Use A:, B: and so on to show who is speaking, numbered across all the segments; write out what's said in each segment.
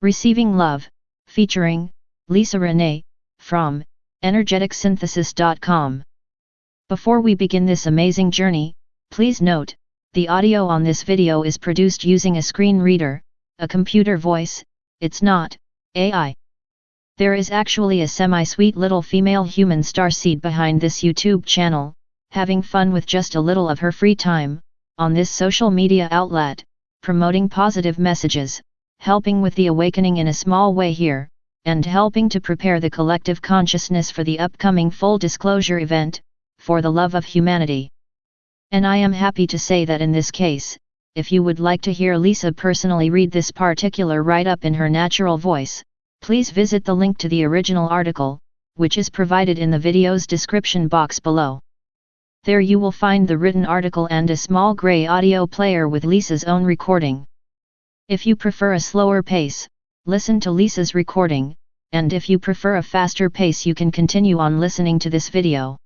A: Receiving Love, featuring Lisa Renee, from energeticsynthesis.com. Before we begin this amazing journey, please note, the audio on this video is produced using a screen reader, a computer voice, it's not AI. There is actually a semi-sweet little female human starseed behind this YouTube channel, having fun with just a little of her free time, on this social media outlet, promoting positive messages, helping with the awakening in a small way here, and helping to prepare the collective consciousness for the upcoming full disclosure event, for the love of humanity. And I am happy to say that in this case, if you would like to hear Lisa personally read this particular write-up in her natural voice, please visit the link to the original article, which is provided in the video's description box below. There you will find the written article and a small gray audio player with Lisa's own recording. If you prefer a slower pace, listen to Lisa's recording, and if you prefer a faster pace you can continue on listening to this video.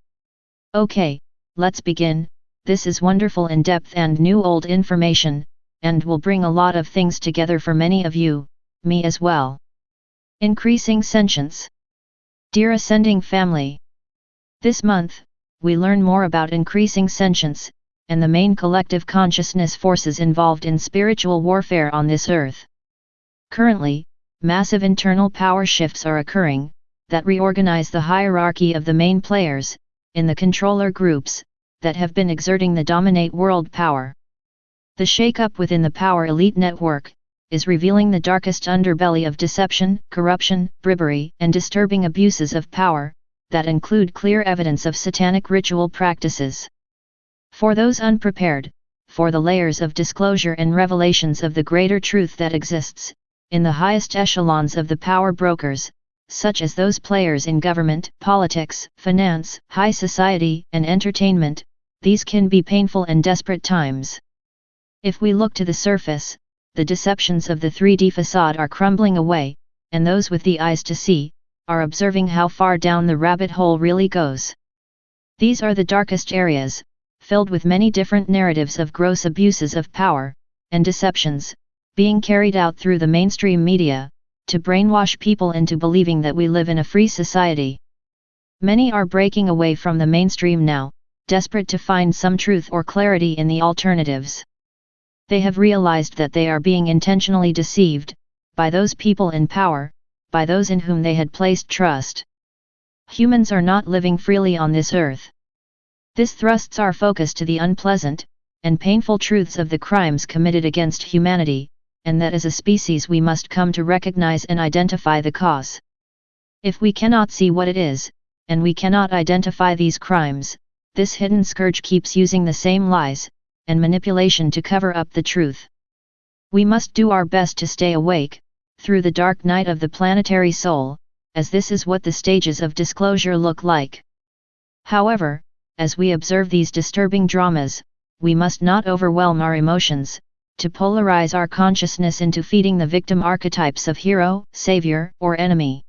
A: Okay, let's begin. This is wonderful in-depth and new old information, and will bring a lot of things together for many of you, me as well. Increasing Sentience. Dear Ascending Family, this month, we learn more about increasing sentience, and the main collective consciousness forces involved in spiritual warfare on this earth. Currently, massive internal power shifts are occurring, that reorganize the hierarchy of the main players, in the controller groups, that have been exerting the dominate world power. The shake-up within the power elite network, is revealing the darkest underbelly of deception, corruption, bribery, and disturbing abuses of power, that include clear evidence of satanic ritual practices. For those unprepared, for the layers of disclosure and revelations of the greater truth that exists, in the highest echelons of the power brokers, such as those players in government, politics, finance, high society, and entertainment, these can be painful and desperate times. If we look to the surface, the deceptions of the 3D facade are crumbling away, and those with the eyes to see, are observing how far down the rabbit hole really goes. These are the darkest areas, filled with many different narratives of gross abuses of power, and deceptions, being carried out through the mainstream media, to brainwash people into believing that we live in a free society. Many are breaking away from the mainstream now, desperate to find some truth or clarity in the alternatives. They have realized that they are being intentionally deceived, by those people in power, by those in whom they had placed trust. Humans are not living freely on this earth. This thrusts our focus to the unpleasant, and painful truths of the crimes committed against humanity, and that as a species we must come to recognize and identify the cause. If we cannot see what it is, and we cannot identify these crimes, this hidden scourge keeps using the same lies, and manipulation to cover up the truth. We must do our best to stay awake, through the dark night of the planetary soul, as this is what the stages of disclosure look like. However, as we observe these disturbing dramas, we must not overwhelm our emotions, to polarize our consciousness into feeding the victim archetypes of hero, savior, or enemy.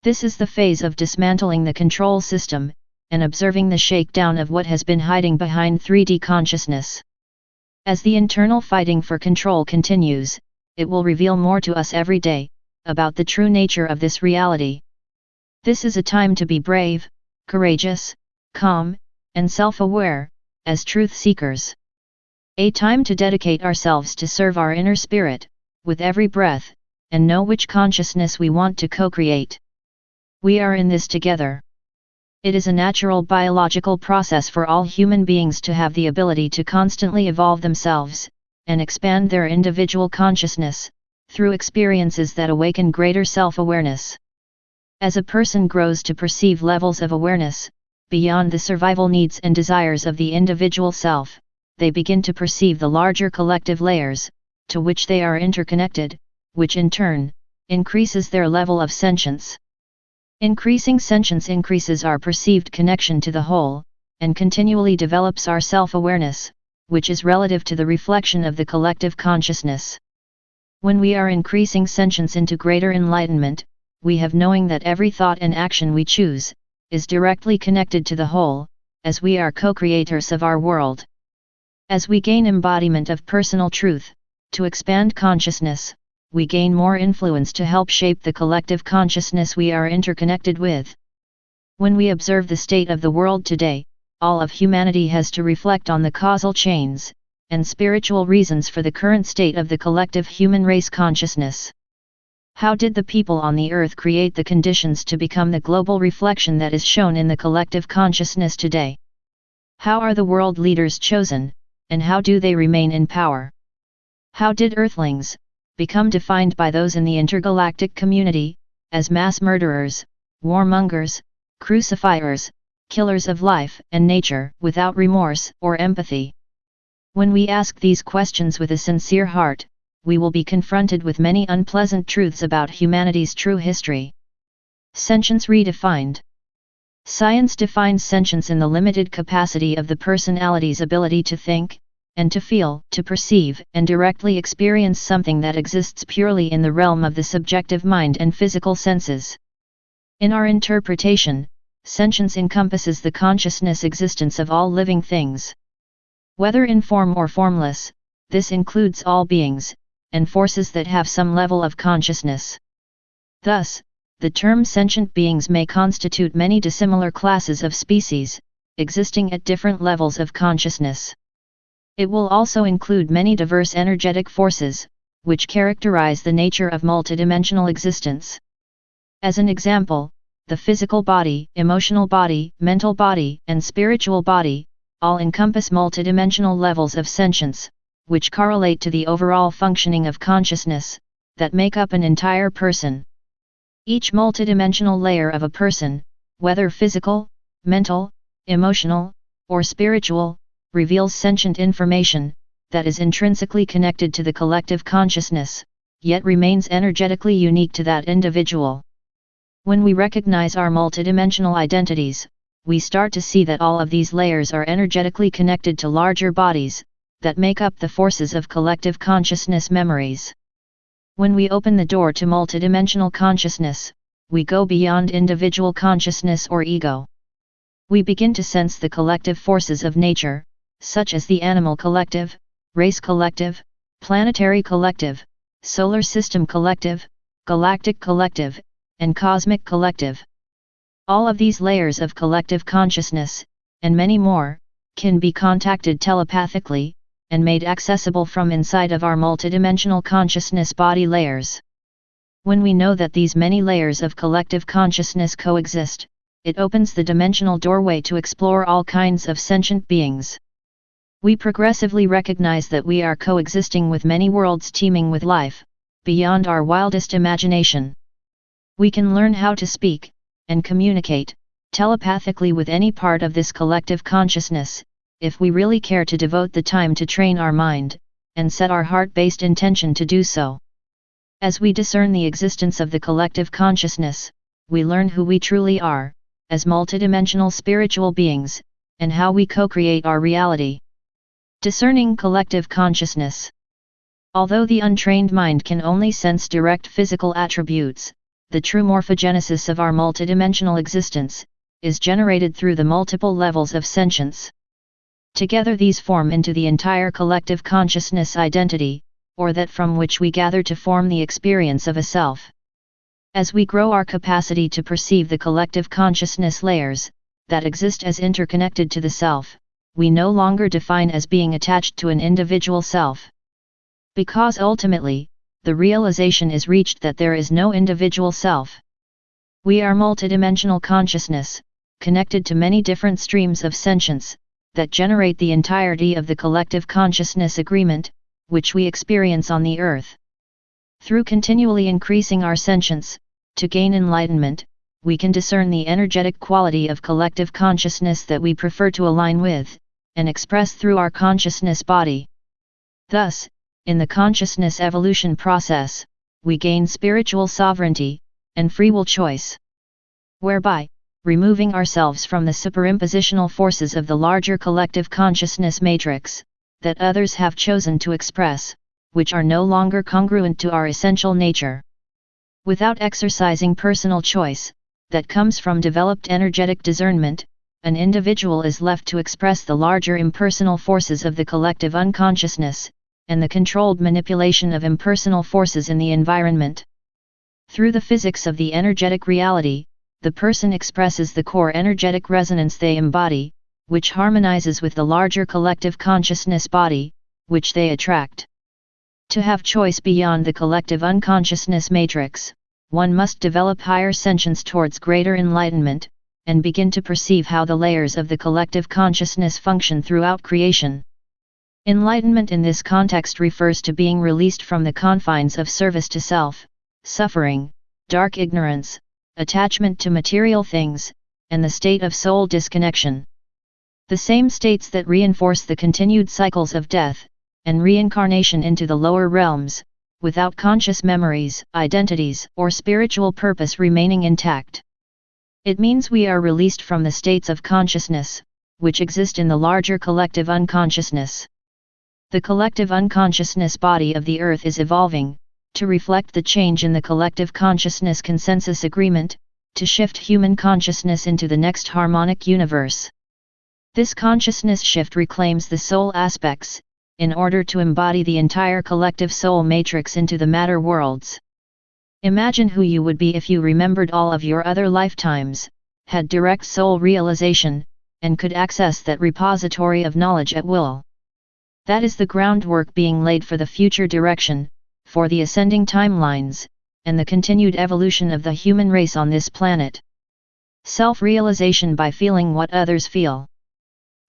A: This is the phase of dismantling the control system, and observing the shakedown of what has been hiding behind 3D consciousness. As the internal fighting for control continues, it will reveal more to us every day, about the true nature of this reality. This is a time to be brave, courageous, calm, and self-aware, as truth seekers. A time to dedicate ourselves to serve our inner spirit, with every breath, and know which consciousness we want to co-create. We are in this together. It is a natural biological process for all human beings to have the ability to constantly evolve themselves, and expand their individual consciousness, through experiences that awaken greater self-awareness. As a person grows to perceive levels of awareness, beyond the survival needs and desires of the individual self, they begin to perceive the larger collective layers, to which they are interconnected, which in turn, increases their level of sentience. Increasing sentience increases our perceived connection to the whole, and continually develops our self-awareness, which is relative to the reflection of the collective consciousness. When we are increasing sentience into greater enlightenment, we have knowing that every thought and action we choose, is directly connected to the whole, as we are co-creators of our world. As we gain embodiment of personal truth, to expand consciousness, we gain more influence to help shape the collective consciousness we are interconnected with. When we observe the state of the world today, all of humanity has to reflect on the causal chains and spiritual reasons for the current state of the collective human race consciousness. How did the people on the earth create the conditions to become the global reflection that is shown in the collective consciousness today? How are the world leaders chosen, and how do they remain in power? How did Earthlings become defined by those in the intergalactic community as mass murderers, warmongers, crucifiers, killers of life and nature without remorse or empathy? When we ask these questions with a sincere heart, we will be confronted with many unpleasant truths about humanity's true history. Sentience redefined. Science defines sentience in the limited capacity of the personality's ability to think, and to feel, to perceive, and directly experience something that exists purely in the realm of the subjective mind and physical senses. In our interpretation, sentience encompasses the consciousness existence of all living things. Whether in form or formless, this includes all beings, and forces that have some level of consciousness. Thus, the term sentient beings may constitute many dissimilar classes of species, existing at different levels of consciousness. It will also include many diverse energetic forces, which characterize the nature of multidimensional existence. As an example, the physical body, emotional body, mental body, and spiritual body, all encompass multidimensional levels of sentience, which correlate to the overall functioning of consciousness, that make up an entire person. Each multidimensional layer of a person, whether physical, mental, emotional, or spiritual, reveals sentient information, that is intrinsically connected to the collective consciousness, yet remains energetically unique to that individual. When we recognize our multidimensional identities, we start to see that all of these layers are energetically connected to larger bodies, that make up the forces of collective consciousness memories. When we open the door to multidimensional consciousness, we go beyond individual consciousness or ego. We begin to sense the collective forces of nature, such as the animal collective, race collective, planetary collective, solar system collective, galactic collective, and cosmic collective. All of these layers of collective consciousness, and many more, can be contacted telepathically, and made accessible from inside of our multidimensional consciousness body layers. When we know that these many layers of collective consciousness coexist, it opens the dimensional doorway to explore all kinds of sentient beings. We progressively recognize that we are coexisting with many worlds teeming with life, beyond our wildest imagination. We can learn how to speak, and communicate, telepathically with any part of this collective consciousness, if we really care to devote the time to train our mind, and set our heart-based intention to do so. As we discern the existence of the collective consciousness, we learn who we truly are, as multidimensional spiritual beings, and how we co-create our reality. Discerning collective consciousness. Although the untrained mind can only sense direct physical attributes, the true morphogenesis of our multidimensional existence is generated through the multiple levels of sentience. Together these form into the entire collective consciousness identity, or that from which we gather to form the experience of a self. As we grow our capacity to perceive the collective consciousness layers, that exist as interconnected to the self, we no longer define as being attached to an individual self. Because ultimately, the realization is reached that there is no individual self. We are multidimensional consciousness, connected to many different streams of sentience, that generate the entirety of the collective consciousness agreement, which we experience on the earth. Through continually increasing our sentience, to gain enlightenment, we can discern the energetic quality of collective consciousness that we prefer to align with, and express through our consciousness body. Thus, in the consciousness evolution process, we gain spiritual sovereignty, and free will choice. Whereby, removing ourselves from the superimpositional forces of the larger collective consciousness matrix, that others have chosen to express, which are no longer congruent to our essential nature. Without exercising personal choice, that comes from developed energetic discernment, an individual is left to express the larger impersonal forces of the collective unconsciousness, and the controlled manipulation of impersonal forces in the environment. Through the physics of the energetic reality, the person expresses the core energetic resonance they embody, which harmonizes with the larger collective consciousness body, which they attract. To have choice beyond the collective unconsciousness matrix, one must develop higher sentience towards greater enlightenment, and begin to perceive how the layers of the collective consciousness function throughout creation. Enlightenment in this context refers to being released from the confines of service to self, suffering, dark ignorance, attachment to material things, and the state of soul disconnection. The same states that reinforce the continued cycles of death, and reincarnation into the lower realms, without conscious memories, identities, or spiritual purpose remaining intact. It means we are released from the states of consciousness, which exist in the larger collective unconsciousness. The collective unconsciousness body of the Earth is evolving, to reflect the change in the collective consciousness consensus agreement, to shift human consciousness into the next harmonic universe. This consciousness shift reclaims the soul aspects, in order to embody the entire collective soul matrix into the matter worlds. Imagine who you would be if you remembered all of your other lifetimes, had direct soul realization, and could access that repository of knowledge at will. That is the groundwork being laid for the future direction, for the ascending timelines, and the continued evolution of the human race on this planet. Self-realization by feeling what others feel.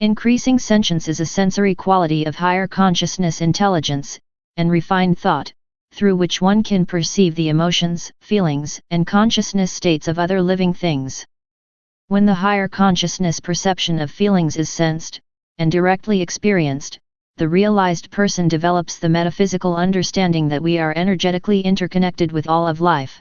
A: Increasing sentience is a sensory quality of higher consciousness intelligence, and refined thought, through which one can perceive the emotions, feelings, and consciousness states of other living things. When the higher consciousness perception of feelings is sensed, and directly experienced, the realized person develops the metaphysical understanding that we are energetically interconnected with all of life.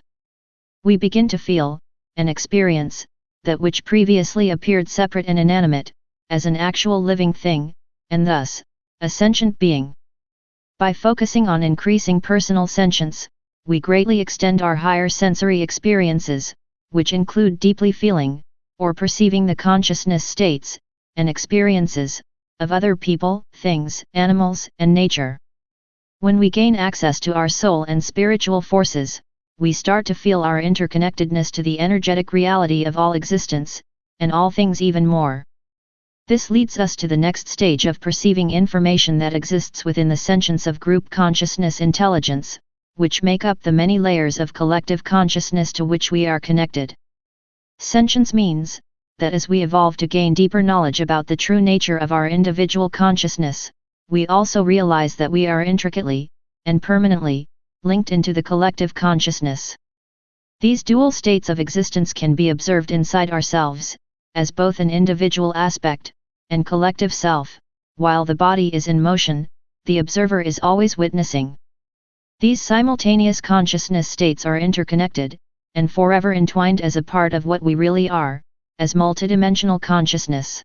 A: We begin to feel, and experience, that which previously appeared separate and inanimate, as an actual living thing, and thus, a sentient being. By focusing on increasing personal sentience, we greatly extend our higher sensory experiences, which include deeply feeling, or perceiving the consciousness states, and experiences, of other people, things, animals, and nature. When we gain access to our soul and spiritual forces, we start to feel our interconnectedness to the energetic reality of all existence, and all things even more. This leads us to the next stage of perceiving information that exists within the sentience of group consciousness intelligence, which make up the many layers of collective consciousness to which we are connected. Sentience means that as we evolve to gain deeper knowledge about the true nature of our individual consciousness, we also realize that we are intricately, and permanently, linked into the collective consciousness. These dual states of existence can be observed inside ourselves, as both an individual aspect, and collective self. While the body is in motion, the observer is always witnessing. These simultaneous consciousness states are interconnected, and forever entwined as a part of what we really are, as multidimensional consciousness.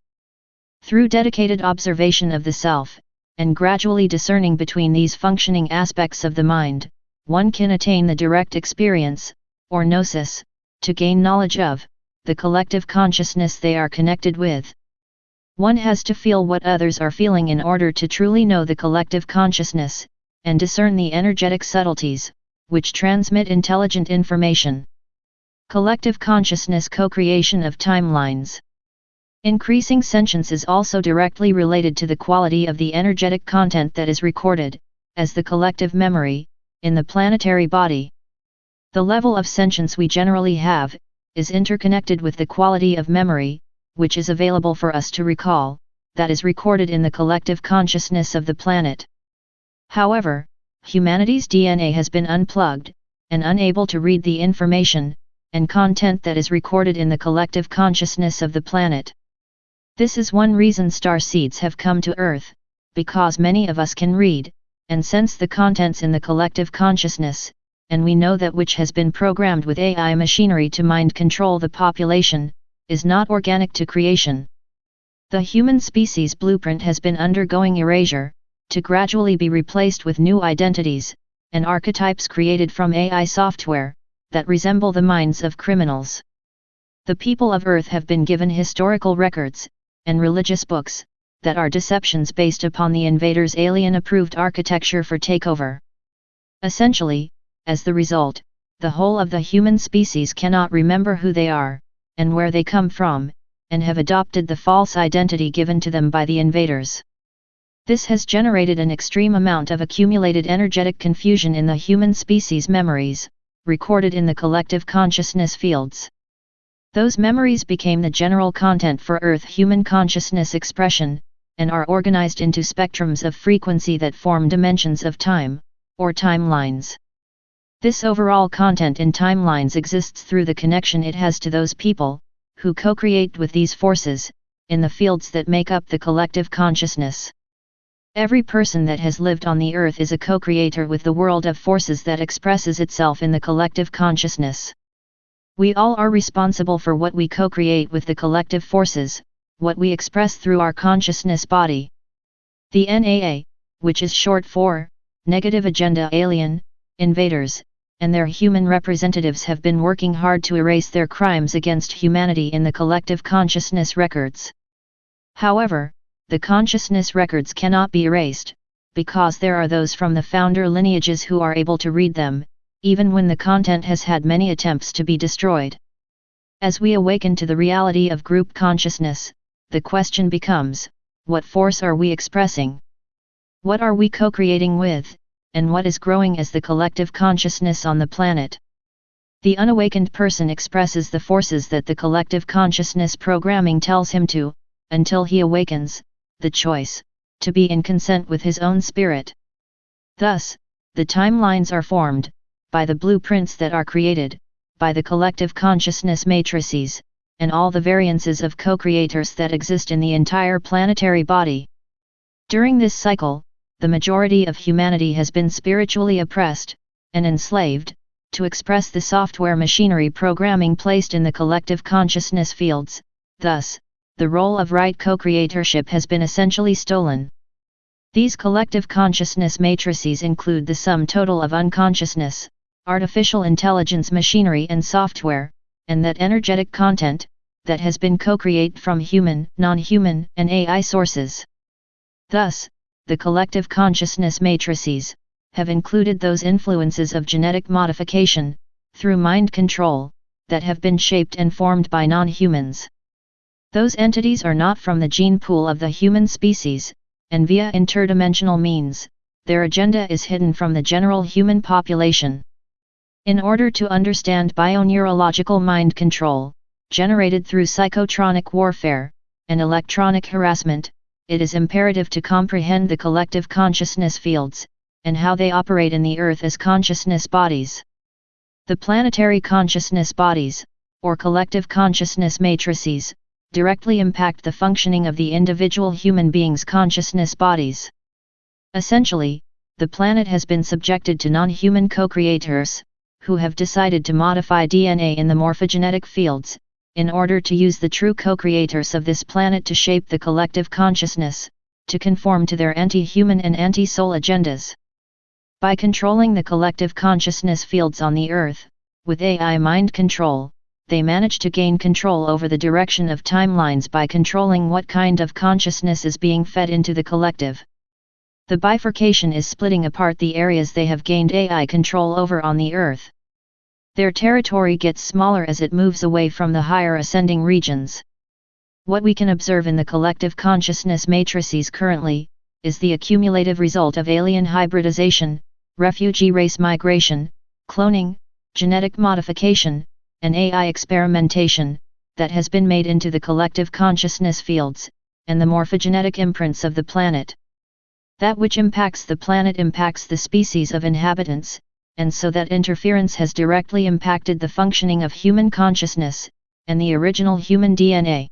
A: Through dedicated observation of the self, and gradually discerning between these functioning aspects of the mind, one can attain the direct experience, or gnosis, to gain knowledge of the collective consciousness they are connected with. One has to feel what others are feeling in order to truly know the collective consciousness, and discern the energetic subtleties, which transmit intelligent information. Collective consciousness co-creation of timelines. Increasing sentience is also directly related to the quality of the energetic content that is recorded, as the collective memory, in the planetary body. The level of sentience we generally have, is interconnected with the quality of memory, which is available for us to recall, that is recorded in the collective consciousness of the planet. However, humanity's DNA has been unplugged, and unable to read the information, and content that is recorded in the collective consciousness of the planet. This is one reason starseeds have come to Earth, because many of us can read, and sense the contents in the collective consciousness, and we know that which has been programmed with AI machinery to mind control the population, is not organic to creation. The human species blueprint has been undergoing erasure, to gradually be replaced with new identities, and archetypes created from AI software, that resemble the minds of criminals. The people of Earth have been given historical records, and religious books, that are deceptions based upon the invaders' alien-approved architecture for takeover. Essentially, as the result, the whole of the human species cannot remember who they are, and where they come from, and have adopted the false identity given to them by the invaders. This has generated an extreme amount of accumulated energetic confusion in the human species' memories, recorded in the collective consciousness fields. Those memories became the general content for Earth human consciousness expression, and are organized into spectrums of frequency that form dimensions of time, or timelines. This overall content in timelines exists through the connection it has to those people, who co-create with these forces, in the fields that make up the collective consciousness. Every person that has lived on the earth is a co-creator with the world of forces that expresses itself in the collective consciousness. We all are responsible for what we co-create with the collective forces, what we express through our consciousness body. The NAA, which is short for Negative Agenda Alien, Invaders, and their human representatives have been working hard to erase their crimes against humanity in the collective consciousness records. However, the consciousness records cannot be erased, because there are those from the founder lineages who are able to read them, even when the content has had many attempts to be destroyed. As we awaken to the reality of group consciousness, the question becomes, what force are we expressing? What are we co-creating with, and what is growing as the collective consciousness on the planet? The unawakened person expresses the forces that the collective consciousness programming tells him to, until he awakens, the choice, to be in consent with his own spirit. Thus, the timelines are formed, by the blueprints that are created, by the collective consciousness matrices, and all the variances of co-creators that exist in the entire planetary body. During this cycle, the majority of humanity has been spiritually oppressed, and enslaved, to express the software machinery programming placed in the collective consciousness fields. Thus, the role of right co-creatorship has been essentially stolen. These collective consciousness matrices include the sum total of unconsciousness, artificial intelligence machinery and software, and that energetic content, that has been co-created from human, non-human, and AI sources. Thus, the collective consciousness matrices have included those influences of genetic modification, through mind control, that have been shaped and formed by non-humans. Those entities are not from the gene pool of the human species, and via interdimensional means, their agenda is hidden from the general human population. In order to understand bioneurological mind control, generated through psychotronic warfare, and electronic harassment, it is imperative to comprehend the collective consciousness fields, and how they operate in the Earth as consciousness bodies. The planetary consciousness bodies, or collective consciousness matrices, directly impact the functioning of the individual human being's consciousness bodies. Essentially, the planet has been subjected to non-human co-creators, who have decided to modify DNA in the morphogenetic fields, in order to use the true co-creators of this planet to shape the collective consciousness, to conform to their anti-human and anti-soul agendas. By controlling the collective consciousness fields on the Earth, with AI mind control, they manage to gain control over the direction of timelines by controlling what kind of consciousness is being fed into the collective. The bifurcation is splitting apart the areas they have gained AI control over on the Earth. Their territory gets smaller as it moves away from the higher ascending regions. What we can observe in the collective consciousness matrices currently, is the accumulative result of alien hybridization, refugee race migration, cloning, genetic modification, and AI experimentation, that has been made into the collective consciousness fields, and the morphogenetic imprints of the planet. That which impacts the planet impacts the species of inhabitants, and so that interference has directly impacted the functioning of human consciousness, and the original human DNA.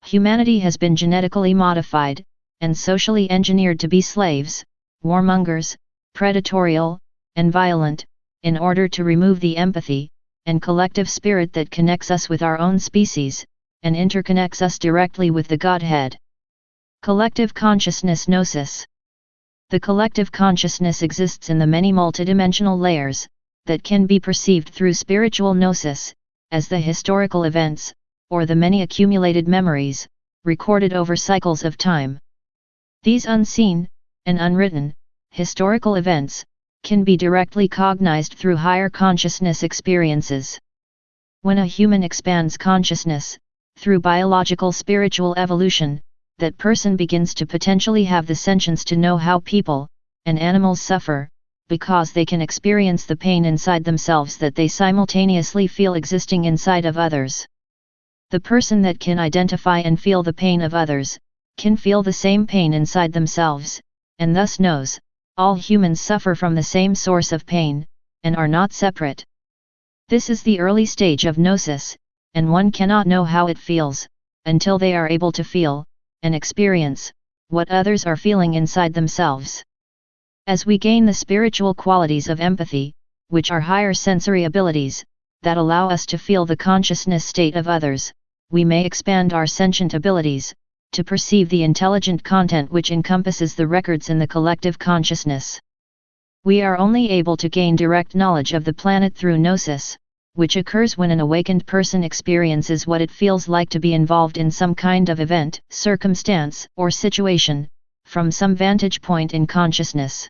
A: Humanity has been genetically modified, and socially engineered to be slaves, warmongers, predatorial, and violent, in order to remove the empathy, and collective spirit that connects us with our own species, and interconnects us directly with the Godhead. Collective consciousness gnosis. The collective consciousness exists in the many multidimensional layers, that can be perceived through spiritual gnosis, as the historical events, or the many accumulated memories, recorded over cycles of time. These unseen, and unwritten, historical events, can be directly cognized through higher consciousness experiences. When a human expands consciousness, through biological spiritual evolution, that person begins to potentially have the sentience to know how people, and animals suffer, because they can experience the pain inside themselves that they simultaneously feel existing inside of others. The person that can identify and feel the pain of others, can feel the same pain inside themselves, and thus knows, all humans suffer from the same source of pain, and are not separate. This is the early stage of gnosis, and one cannot know how it feels, until they are able to feel, and experience, what others are feeling inside themselves. As we gain the spiritual qualities of empathy, which are higher sensory abilities, that allow us to feel the consciousness state of others, we may expand our sentient abilities, to perceive the intelligent content which encompasses the records in the collective consciousness. We are only able to gain direct knowledge of the planet through gnosis, which occurs when an awakened person experiences what it feels like to be involved in some kind of event, circumstance, or situation, from some vantage point in consciousness.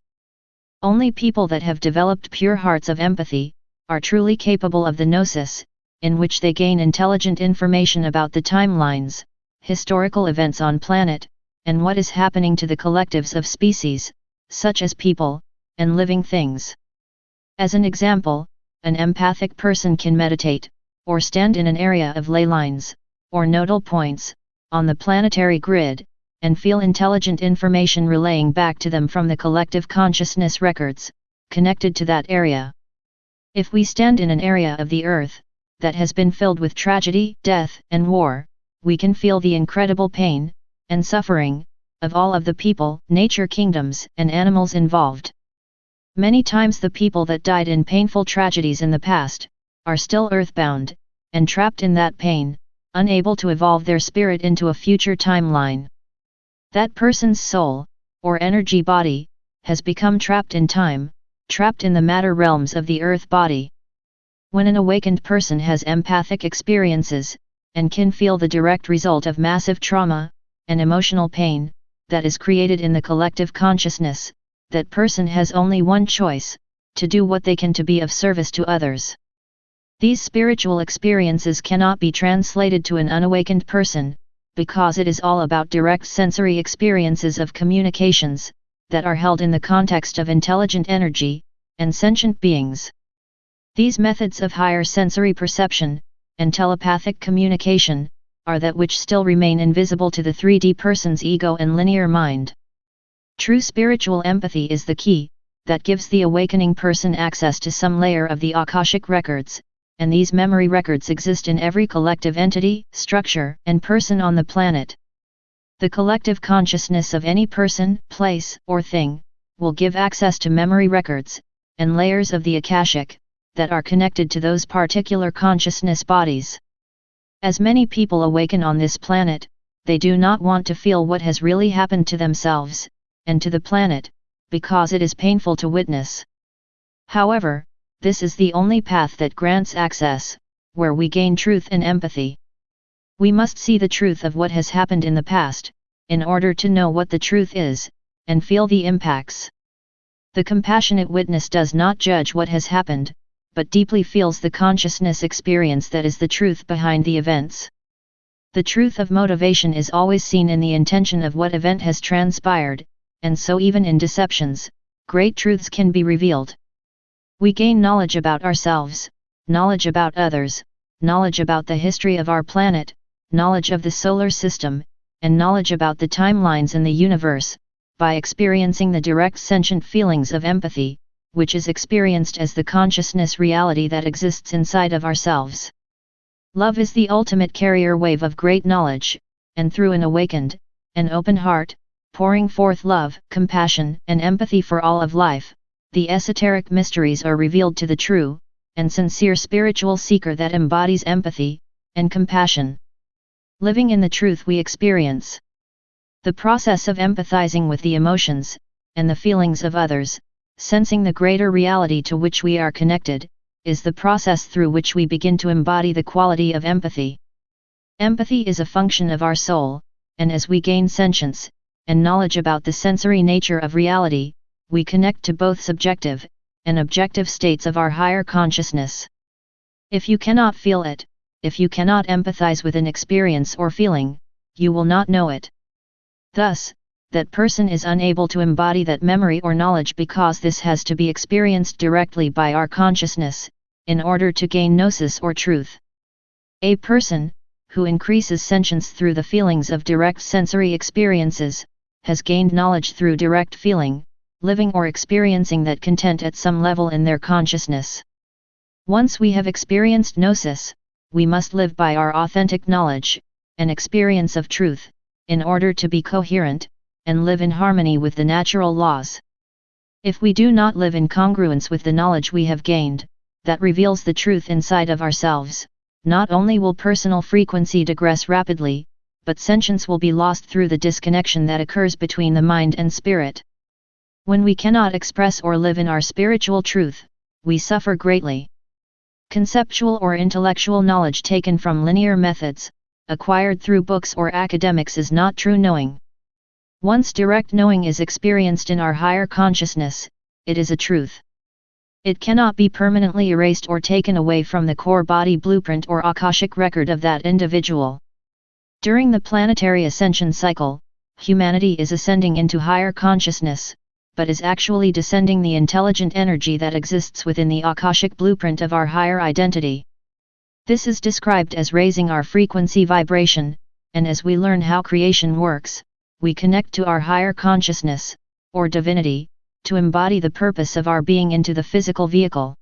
A: Only people that have developed pure hearts of empathy, are truly capable of the gnosis, in which they gain intelligent information about the timelines, historical events on planet, and what is happening to the collectives of species, such as people, and living things. As an example, an empathic person can meditate, or stand in an area of ley lines, or nodal points, on the planetary grid, and feel intelligent information relaying back to them from the collective consciousness records, connected to that area. If we stand in an area of the earth, that has been filled with tragedy, death, and war, we can feel the incredible pain, and suffering, of all of the people, nature kingdoms, and animals involved. Many times the people that died in painful tragedies in the past, are still earthbound, and trapped in that pain, unable to evolve their spirit into a future timeline. That person's soul, or energy body, has become trapped in time, trapped in the matter realms of the earth body. When an awakened person has empathic experiences, and can feel the direct result of massive trauma, and emotional pain, that is created in the collective consciousness, that person has only one choice, to do what they can to be of service to others. These spiritual experiences cannot be translated to an unawakened person, because it is all about direct sensory experiences of communications, that are held in the context of intelligent energy, and sentient beings. These methods of higher sensory perception, and telepathic communication, are that which still remain invisible to the 3D person's ego and linear mind. True spiritual empathy is the key, that gives the awakening person access to some layer of the Akashic records, and these memory records exist in every collective entity, structure, and person on the planet. The collective consciousness of any person, place, or thing, will give access to memory records, and layers of the Akashic, that are connected to those particular consciousness bodies. As many people awaken on this planet, they do not want to feel what has really happened to themselves, and to the planet, because it is painful to witness. However, this is the only path that grants access, where we gain truth and empathy. We must see the truth of what has happened in the past, in order to know what the truth is, and feel the impacts. The compassionate witness does not judge what has happened, but deeply feels the consciousness experience that is the truth behind the events. The truth of motivation is always seen in the intention of what event has transpired, and so even in deceptions, great truths can be revealed. We gain knowledge about ourselves, knowledge about others, knowledge about the history of our planet, knowledge of the solar system, and knowledge about the timelines in the universe, by experiencing the direct sentient feelings of empathy, which is experienced as the consciousness reality that exists inside of ourselves. Love is the ultimate carrier wave of great knowledge, and through an awakened, and open heart, pouring forth love, compassion, and empathy for all of life, the esoteric mysteries are revealed to the true, and sincere spiritual seeker that embodies empathy, and compassion. Living in the truth we experience. The process of empathizing with the emotions, and the feelings of others, sensing the greater reality to which we are connected, is the process through which we begin to embody the quality of empathy. Empathy is a function of our soul, and as we gain sentience, and knowledge about the sensory nature of reality, we connect to both subjective and objective states of our higher consciousness. If you cannot feel it, if you cannot empathize with an experience or feeling, you will not know it. Thus, that person is unable to embody that memory or knowledge because this has to be experienced directly by our consciousness, in order to gain gnosis or truth. A person, who increases sentience through the feelings of direct sensory experiences, has gained knowledge through direct feeling, living or experiencing that content at some level in their consciousness. Once we have experienced gnosis, we must live by our authentic knowledge, and experience of truth, in order to be coherent, and live in harmony with the natural laws. If we do not live in congruence with the knowledge we have gained, that reveals the truth inside of ourselves, not only will personal frequency digress rapidly, but sentience will be lost through the disconnection that occurs between the mind and spirit. When we cannot express or live in our spiritual truth, we suffer greatly. Conceptual or intellectual knowledge taken from linear methods, acquired through books or academics, is not true knowing. Once direct knowing is experienced in our higher consciousness, it is a truth. It cannot be permanently erased or taken away from the core body blueprint or Akashic record of that individual. During the planetary ascension cycle, humanity is ascending into higher consciousness, but is actually descending the intelligent energy that exists within the Akashic blueprint of our higher identity. This is described as raising our frequency vibration, and as we learn how creation works, we connect to our higher consciousness, or divinity, to embody the purpose of our being into the physical vehicle.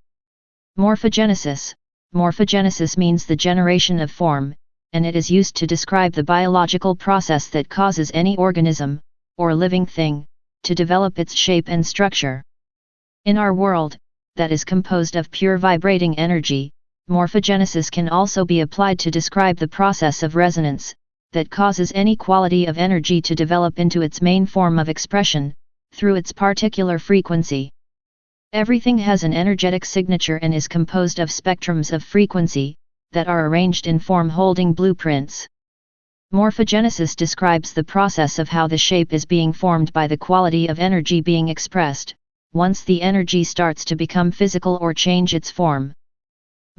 A: Morphogenesis. Morphogenesis means the generation of form, and it is used to describe the biological process that causes any organism, or living thing, to develop its shape and structure. In our world, that is composed of pure vibrating energy, morphogenesis can also be applied to describe the process of resonance, that causes any quality of energy to develop into its main form of expression, through its particular frequency. Everything has an energetic signature and is composed of spectrums of frequency, that are arranged in form-holding blueprints. Morphogenesis describes the process of how the shape is being formed by the quality of energy being expressed, once the energy starts to become physical or change its form.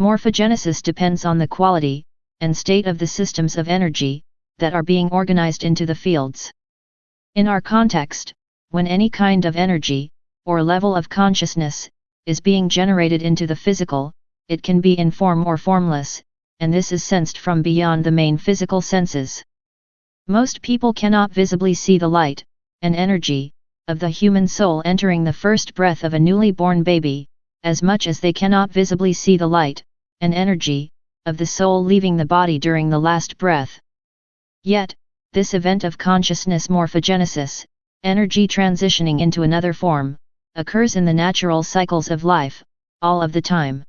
A: Morphogenesis depends on the quality and state of the systems of energy that are being organized into the fields. In our context, when any kind of energy, or level of consciousness, is being generated into the physical, it can be in form or formless, and this is sensed from beyond the main physical senses. Most people cannot visibly see the light, and energy, of the human soul entering the first breath of a newly born baby, as much as they cannot visibly see the light, and energy, of the soul leaving the body during the last breath. Yet, this event of consciousness morphogenesis, energy transitioning into another form, occurs in the natural cycles of life, all of the time.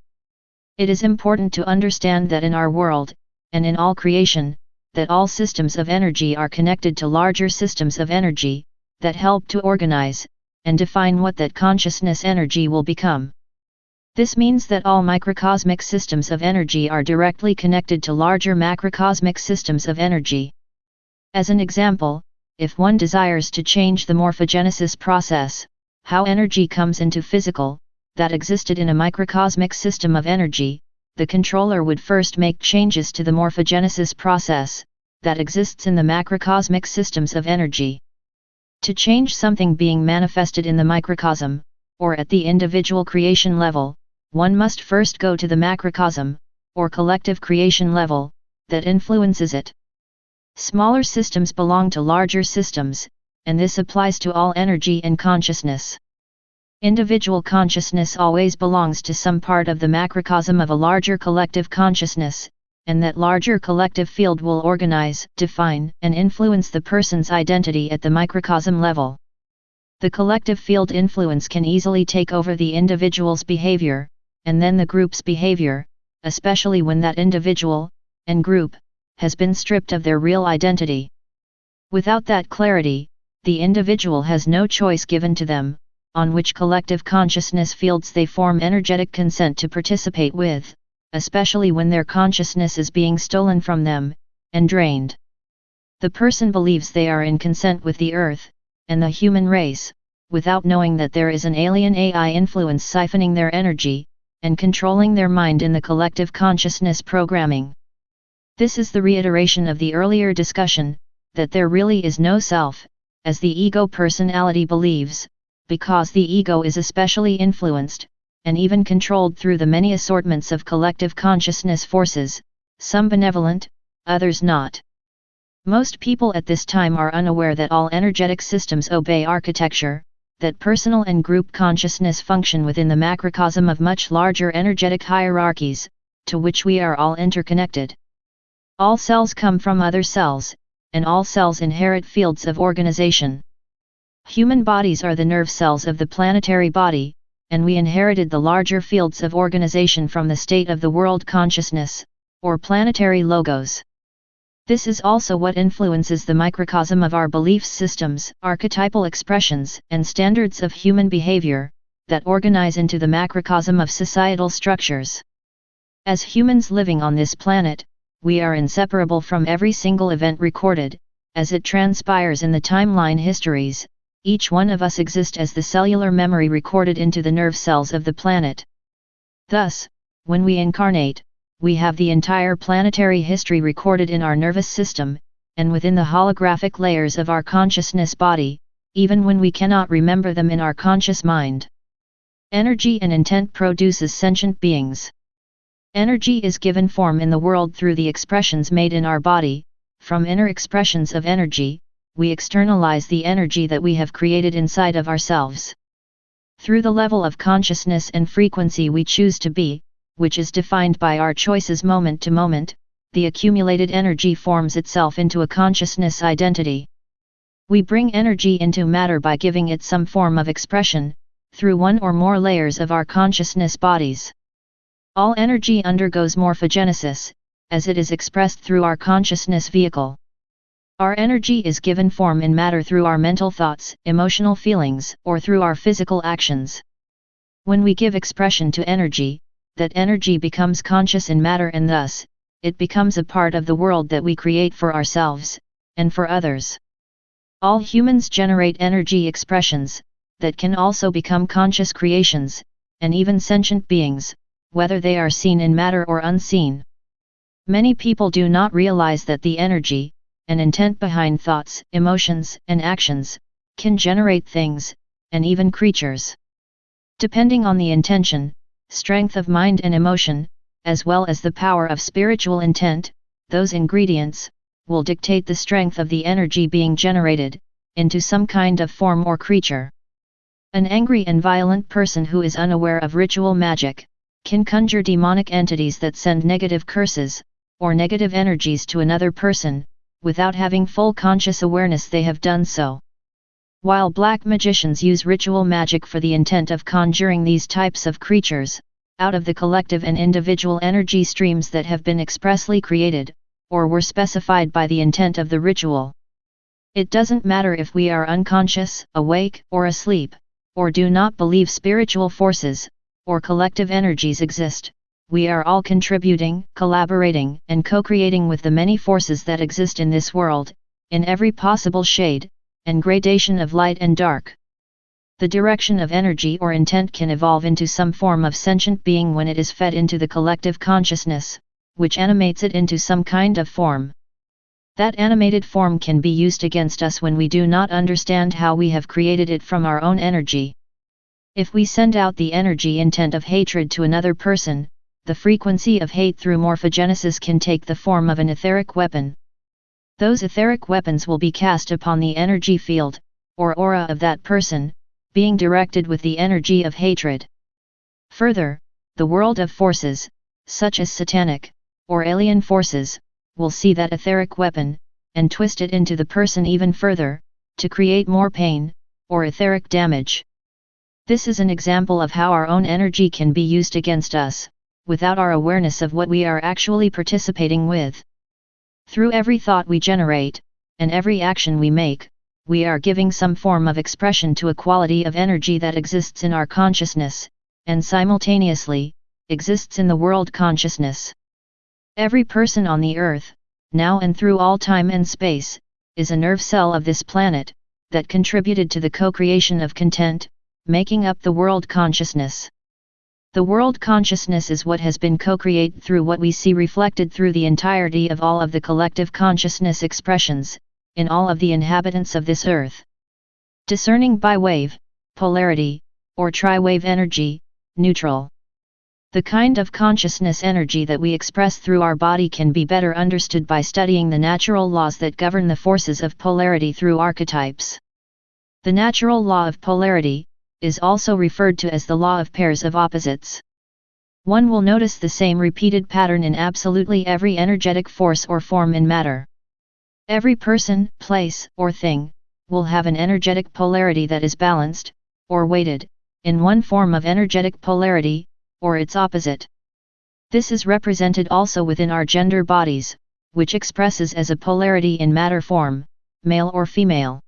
A: It is important to understand that in our world, and in all creation, that all systems of energy are connected to larger systems of energy, that help to organize, and define what that consciousness energy will become. This means that all microcosmic systems of energy are directly connected to larger macrocosmic systems of energy. As an example, if one desires to change the morphogenesis process, how energy comes into physical, that existed in a microcosmic system of energy, the controller would first make changes to the morphogenesis process, that exists in the macrocosmic systems of energy. To change something being manifested in the microcosm, or at the individual creation level, one must first go to the macrocosm, or collective creation level, that influences it. Smaller systems belong to larger systems, and this applies to all energy and consciousness. Individual consciousness always belongs to some part of the macrocosm of a larger collective consciousness, and that larger collective field will organize, define, and influence the person's identity at the microcosm level. The collective field influence can easily take over the individual's behavior, and then the group's behavior, especially when that individual, and group, has been stripped of their real identity. Without that clarity, the individual has no choice given to them, on which collective consciousness fields they form energetic consent to participate with, especially when their consciousness is being stolen from them, and drained. The person believes they are in consent with the earth, and the human race, without knowing that there is an alien AI influence siphoning their energy, and controlling their mind in the collective consciousness programming. This is the reiteration of the earlier discussion, that there really is no self, as the ego personality believes, because the ego is especially influenced, and even controlled through the many assortments of collective consciousness forces, some benevolent, others not. Most people at this time are unaware that all energetic systems obey architecture, that personal and group consciousness function within the macrocosm of much larger energetic hierarchies, to which we are all interconnected. All cells come from other cells, and all cells inherit fields of organization. Human bodies are the nerve cells of the planetary body, and we inherited the larger fields of organization from the state of the world consciousness, or planetary logos. This is also what influences the microcosm of our belief systems, archetypal expressions, and standards of human behavior, that organize into the macrocosm of societal structures. As humans living on this planet, we are inseparable from every single event recorded, as it transpires in the timeline histories. Each one of us exists as the cellular memory recorded into the nerve cells of the planet. Thus, when we incarnate, we have the entire planetary history recorded in our nervous system, and within the holographic layers of our consciousness body, even when we cannot remember them in our conscious mind. Energy and intent produces sentient beings. Energy is given form in the world through the expressions made in our body. From inner expressions of energy, we externalize the energy that we have created inside of ourselves. Through the level of consciousness and frequency we choose to be, which is defined by our choices moment to moment, the accumulated energy forms itself into a consciousness identity. We bring energy into matter by giving it some form of expression, through one or more layers of our consciousness bodies. All energy undergoes morphogenesis, as it is expressed through our consciousness vehicle. Our energy is given form in matter through our mental thoughts, emotional feelings, or through our physical actions. When we give expression to energy, that energy becomes conscious in matter, and thus, it becomes a part of the world that we create for ourselves, and for others. All humans generate energy expressions, that can also become conscious creations, and even sentient beings, whether they are seen in matter or unseen. Many people do not realize that the energy, and intent behind thoughts, emotions, and actions, can generate things, and even creatures. Depending on the intention, strength of mind and emotion, as well as the power of spiritual intent, those ingredients will dictate the strength of the energy being generated into some kind of form or creature. An angry and violent person who is unaware of ritual magic can conjure demonic entities that send negative curses or negative energies to another person without having full conscious awareness they have done so. While black magicians use ritual magic for the intent of conjuring these types of creatures, out of the collective and individual energy streams that have been expressly created, or were specified by the intent of the ritual. It doesn't matter if we are unconscious, awake, or asleep, or do not believe spiritual forces, or collective energies exist, we are all contributing, collaborating, and co-creating with the many forces that exist in this world, in every possible shade and gradation of light and dark. The direction of energy or intent can evolve into some form of sentient being when it is fed into the collective consciousness, which animates it into some kind of form. That animated form can be used against us when we do not understand how we have created it from our own energy. If we send out the energy intent of hatred to another person, the frequency of hate through morphogenesis can take the form of an etheric weapon. Those etheric weapons will be cast upon the energy field, or aura of that person, being directed with the energy of hatred. Further, the world of forces, such as satanic, or alien forces, will see that etheric weapon, and twist it into the person even further, to create more pain, or etheric damage. This is an example of how our own energy can be used against us, without our awareness of what we are actually participating with. Through every thought we generate, and every action we make, we are giving some form of expression to a quality of energy that exists in our consciousness, and simultaneously, exists in the world consciousness. Every person on the earth, now and through all time and space, is a nerve cell of this planet, that contributed to the co-creation of content, making up the world consciousness. The world consciousness is what has been co-created through what we see reflected through the entirety of all of the collective consciousness expressions, in all of the inhabitants of this earth. Discerning by wave, polarity, or tri-wave energy, neutral. The kind of consciousness energy that we express through our body can be better understood by studying the natural laws that govern the forces of polarity through archetypes. The natural law of polarity is also referred to as the law of pairs of opposites. One will notice the same repeated pattern in absolutely every energetic force or form in matter. Every person, place, or thing will have an energetic polarity that is balanced, or weighted, in one form of energetic polarity, or its opposite. This is represented also within our gender bodies, which expresses as a polarity in matter form, male or female.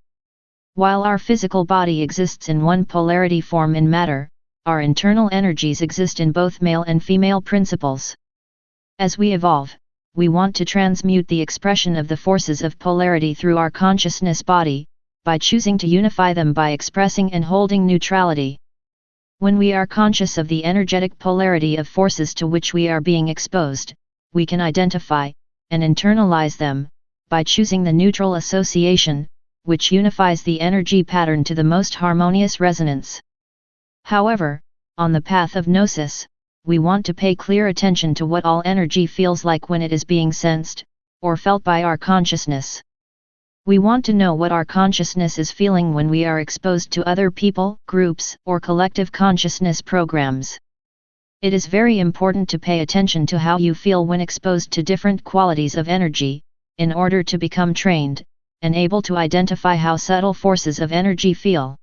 A: While our physical body exists in one polarity form in matter, our internal energies exist in both male and female principles. As we evolve, we want to transmute the expression of the forces of polarity through our consciousness body, by choosing to unify them by expressing and holding neutrality. When we are conscious of the energetic polarity of forces to which we are being exposed, we can identify and internalize them, by choosing the neutral association, which unifies the energy pattern to the most harmonious resonance. However, on the path of gnosis, we want to pay clear attention to what all energy feels like when it is being sensed, or felt by our consciousness. We want to know what our consciousness is feeling when we are exposed to other people, groups, or collective consciousness programs. It is very important to pay attention to how you feel when exposed to different qualities of energy, in order to become trained, and able to identify how subtle forces of energy feel.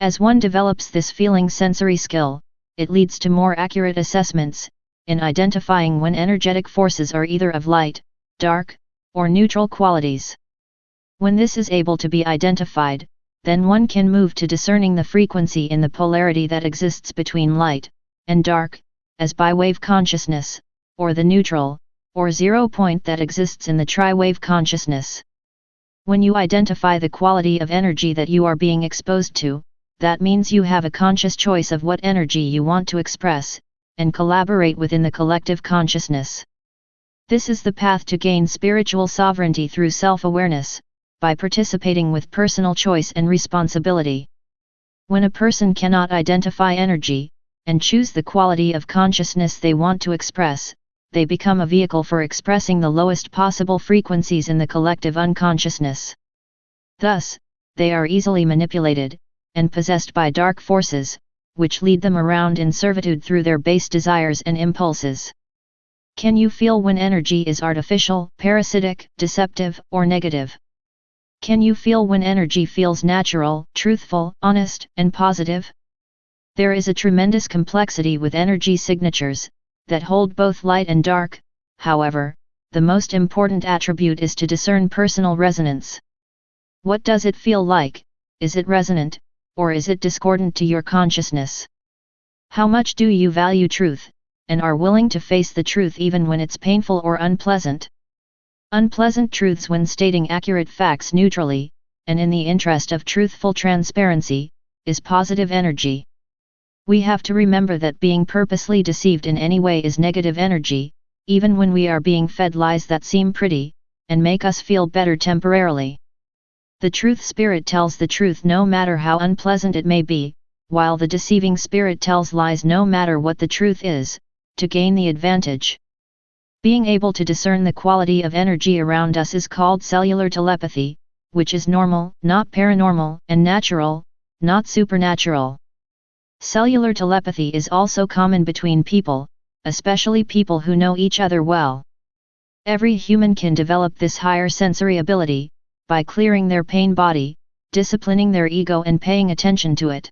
A: As one develops this feeling sensory skill, it leads to more accurate assessments, in identifying when energetic forces are either of light, dark, or neutral qualities. When this is able to be identified, then one can move to discerning the frequency in the polarity that exists between light and dark, as bi-wave consciousness, or the neutral, or zero point that exists in the tri-wave consciousness. When you identify the quality of energy that you are being exposed to, that means you have a conscious choice of what energy you want to express, and collaborate within the collective consciousness. This is the path to gain spiritual sovereignty through self-awareness, by participating with personal choice and responsibility. When a person cannot identify energy, and choose the quality of consciousness they want to express, they become a vehicle for expressing the lowest possible frequencies in the collective unconsciousness. Thus, they are easily manipulated, and possessed by dark forces, which lead them around in servitude through their base desires and impulses. Can you feel when energy is artificial, parasitic, deceptive, or negative? Can you feel when energy feels natural, truthful, honest, and positive? There is a tremendous complexity with energy signatures, that hold both light and dark. However, the most important attribute is to discern personal resonance. What does it feel like? Is it resonant, or is it discordant to your consciousness? How much do you value truth, and are willing to face the truth even when it's painful or unpleasant? Unpleasant truths when stating accurate facts neutrally, and in the interest of truthful transparency, is positive energy. We have to remember that being purposely deceived in any way is negative energy, even when we are being fed lies that seem pretty, and make us feel better temporarily. The truth spirit tells the truth no matter how unpleasant it may be, while the deceiving spirit tells lies no matter what the truth is, to gain the advantage. Being able to discern the quality of energy around us is called cellular telepathy, which is normal, not paranormal, and natural, not supernatural. Cellular telepathy is also common between people, especially people who know each other well. Every human can develop this higher sensory ability, by clearing their pain body, disciplining their ego and paying attention to it.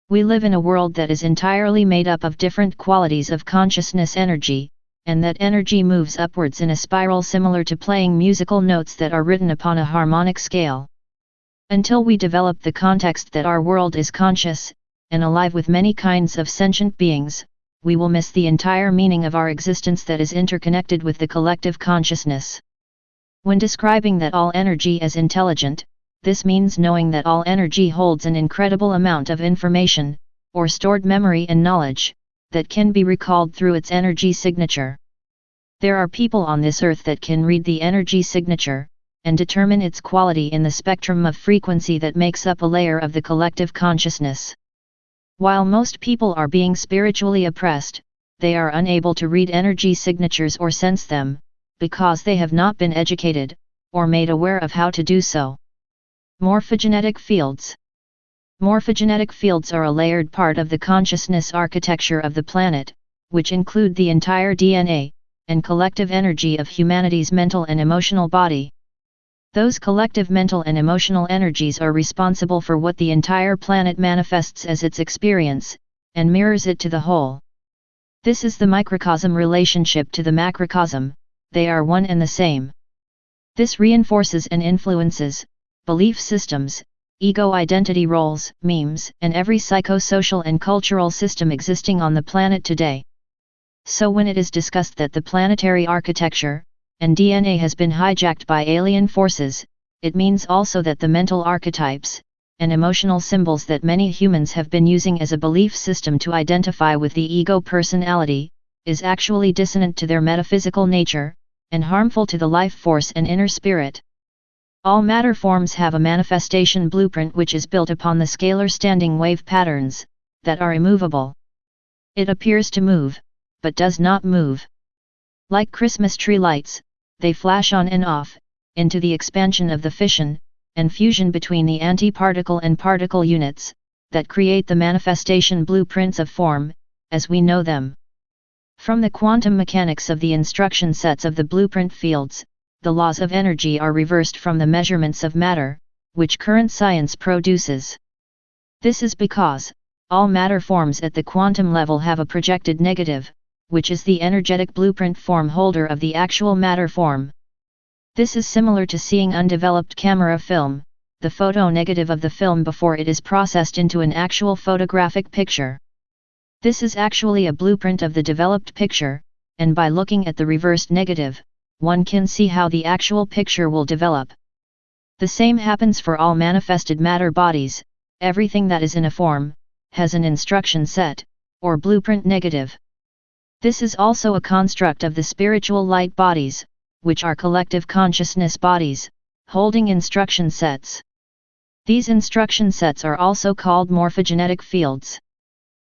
A: We live in a world that is entirely made up of different qualities of consciousness energy, and that energy moves upwards in a spiral similar to playing musical notes that are written upon a harmonic scale. Until we develop the context that our world is conscious, and alive with many kinds of sentient beings, we will miss the entire meaning of our existence that is interconnected with the collective consciousness. When describing that all energy is intelligent, this means knowing that all energy holds an incredible amount of information, or stored memory and knowledge, that can be recalled through its energy signature. There are people on this earth that can read the energy signature, and determine its quality in the spectrum of frequency that makes up a layer of the collective consciousness. While most people are being spiritually oppressed, they are unable to read energy signatures or sense them, because they have not been educated, or made aware of how to do so. Morphogenetic fields. Morphogenetic fields are a layered part of the consciousness architecture of the planet, which include the entire DNA, and collective energy of humanity's mental and emotional body. Those collective mental and emotional energies are responsible for what the entire planet manifests as its experience, and mirrors it to the whole. This is the microcosm relationship to the macrocosm, they are one and the same. This reinforces and influences belief systems, ego identity roles, memes, and every psychosocial and cultural system existing on the planet today. So when it is discussed that the planetary architecture and DNA has been hijacked by alien forces, it means also that the mental archetypes and emotional symbols that many humans have been using as a belief system to identify with the ego personality is actually dissonant to their metaphysical nature, and harmful to the life force and inner spirit. All matter forms have a manifestation blueprint which is built upon the scalar standing wave patterns that are immovable. It appears to move, but does not move. Like Christmas tree lights, they flash on and off, into the expansion of the fission and fusion between the antiparticle and particle units, that create the manifestation blueprints of form, as we know them. From the quantum mechanics of the instruction sets of the blueprint fields, the laws of energy are reversed from the measurements of matter, which current science produces. This is because all matter forms at the quantum level have a projected negative, which is the energetic blueprint form holder of the actual matter form. This is similar to seeing undeveloped camera film, the photo negative of the film before it is processed into an actual photographic picture. This is actually a blueprint of the developed picture, and by looking at the reversed negative, one can see how the actual picture will develop. The same happens for all manifested matter bodies. Everything that is in a form has an instruction set, or blueprint negative. This is also a construct of the spiritual light bodies, which are collective consciousness bodies, holding instruction sets. These instruction sets are also called morphogenetic fields.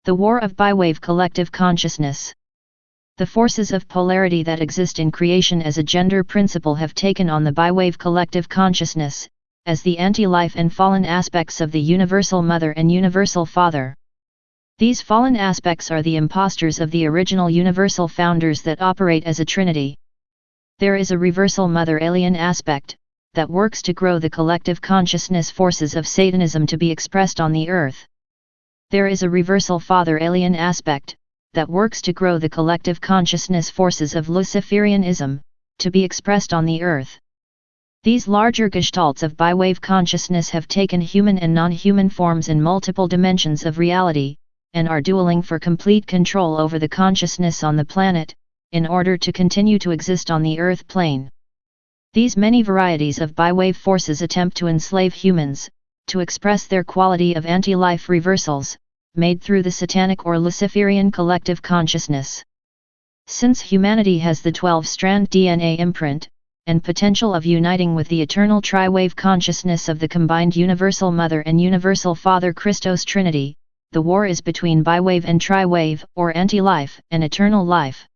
A: The war of biwave collective consciousness. The forces of polarity that exist in creation as a gender principle have taken on the biwave collective consciousness, as the anti-life and fallen aspects of the Universal Mother and Universal Father. These fallen aspects are the imposters of the original universal founders that operate as a trinity. There is a reversal mother alien aspect, that works to grow the collective consciousness forces of Satanism to be expressed on the earth. There is a reversal father alien aspect, that works to grow the collective consciousness forces of Luciferianism, to be expressed on the earth. These larger gestalts of biwave consciousness have taken human and non-human forms in multiple dimensions of reality, and are dueling for complete control over the consciousness on the planet, in order to continue to exist on the earth plane. These many varieties of biwave forces attempt to enslave humans, to express their quality of anti-life reversals, made through the satanic or Luciferian collective consciousness. Since humanity has the 12-strand DNA imprint, and potential of uniting with the eternal tri-wave consciousness of the combined Universal Mother and Universal Father Christos Trinity, the war is between biwave and tri-wave, or anti-life and eternal life.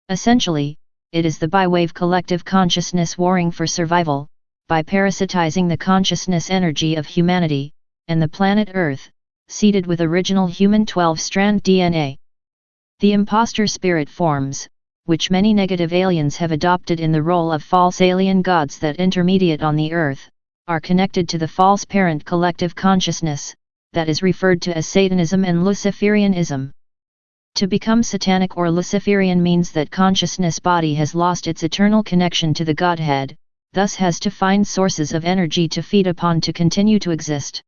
A: Essentially, it is the biwave collective consciousness warring for survival, by parasitizing the consciousness energy of humanity, and the planet Earth, seeded with original human 12-strand DNA. The imposter spirit forms, which many negative aliens have adopted in the role of false alien gods that intermediate on the earth, are connected to the false parent collective consciousness, that is referred to as Satanism and Luciferianism. To become satanic or Luciferian means that consciousness body has lost its eternal connection to the Godhead, thus has to find sources of energy to feed upon to continue to exist.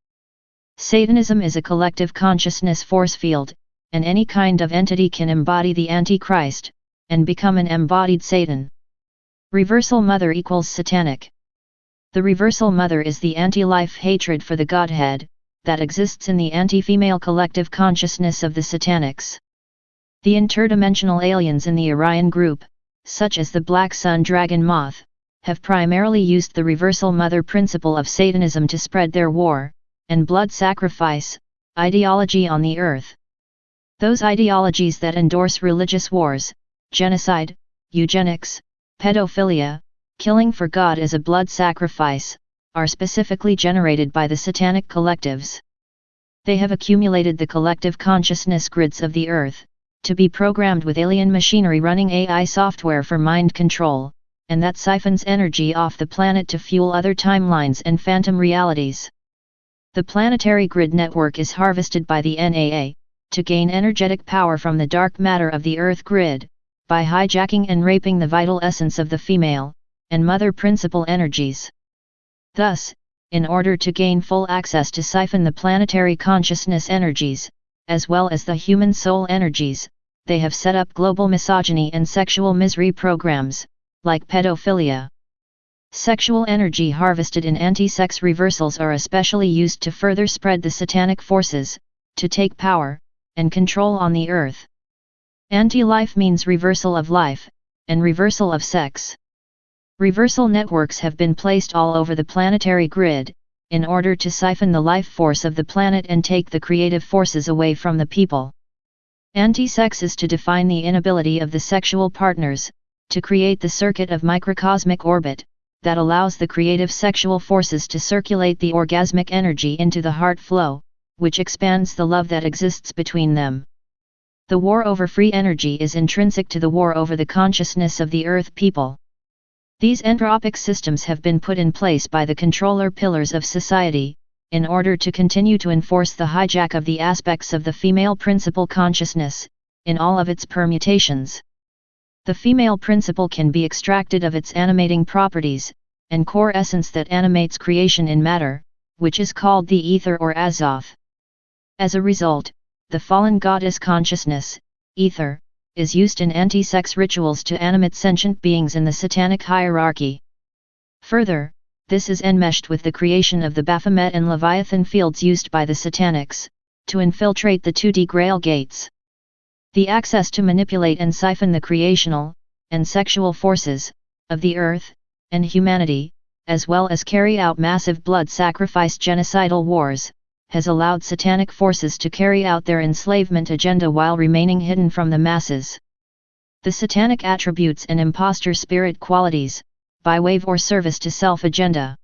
A: Satanism is a collective consciousness force field, and any kind of entity can embody the Antichrist, and become an embodied Satan. Reversal mother equals satanic. The reversal mother is the anti-life hatred for the Godhead, that exists in the anti-female collective consciousness of the Satanics. The interdimensional aliens in the Orion group, such as the Black Sun Dragon Moth, have primarily used the reversal mother principle of Satanism to spread their war, and blood sacrifice, ideology on the earth. Those ideologies that endorse religious wars, genocide, eugenics, pedophilia, killing for God as a blood sacrifice, are specifically generated by the satanic collectives. They have accumulated the collective consciousness grids of the earth, to be programmed with alien machinery running AI software for mind control, and that siphons energy off the planet to fuel other timelines and phantom realities. The planetary grid network is harvested by the NAA, to gain energetic power from the dark matter of the Earth grid, by hijacking and raping the vital essence of the female, and mother principle energies. Thus, in order to gain full access to siphon the planetary consciousness energies, as well as the human soul energies, they have set up global misogyny and sexual misery programs, like pedophilia. Sexual energy harvested in anti-sex reversals are especially used to further spread the satanic forces, to take power, and control on the earth. Anti-life means reversal of life, and reversal of sex. Reversal networks have been placed all over the planetary grid, in order to siphon the life force of the planet and take the creative forces away from the people. Anti-sex is to define the inability of the sexual partners, to create the circuit of microcosmic orbit, that allows the creative sexual forces to circulate the orgasmic energy into the heart flow, which expands the love that exists between them. The war over free energy is intrinsic to the war over the consciousness of the earth people. These entropic systems have been put in place by the controller pillars of society, in order to continue to enforce the hijack of the aspects of the female principle consciousness, in all of its permutations. The female principle can be extracted of its animating properties, and core essence that animates creation in matter, which is called the ether or Azoth. As a result, the fallen goddess consciousness, ether, is used in anti-sex rituals to animate sentient beings in the satanic hierarchy. Further, this is enmeshed with the creation of the Baphomet and Leviathan fields used by the Satanics, to infiltrate the 2D Grail gates. The access to manipulate and siphon the creational, and sexual forces, of the earth, and humanity, as well as carry out massive blood sacrifice genocidal wars, has allowed satanic forces to carry out their enslavement agenda while remaining hidden from the masses. The satanic attributes and imposter spirit qualities, by wave or service to self agenda.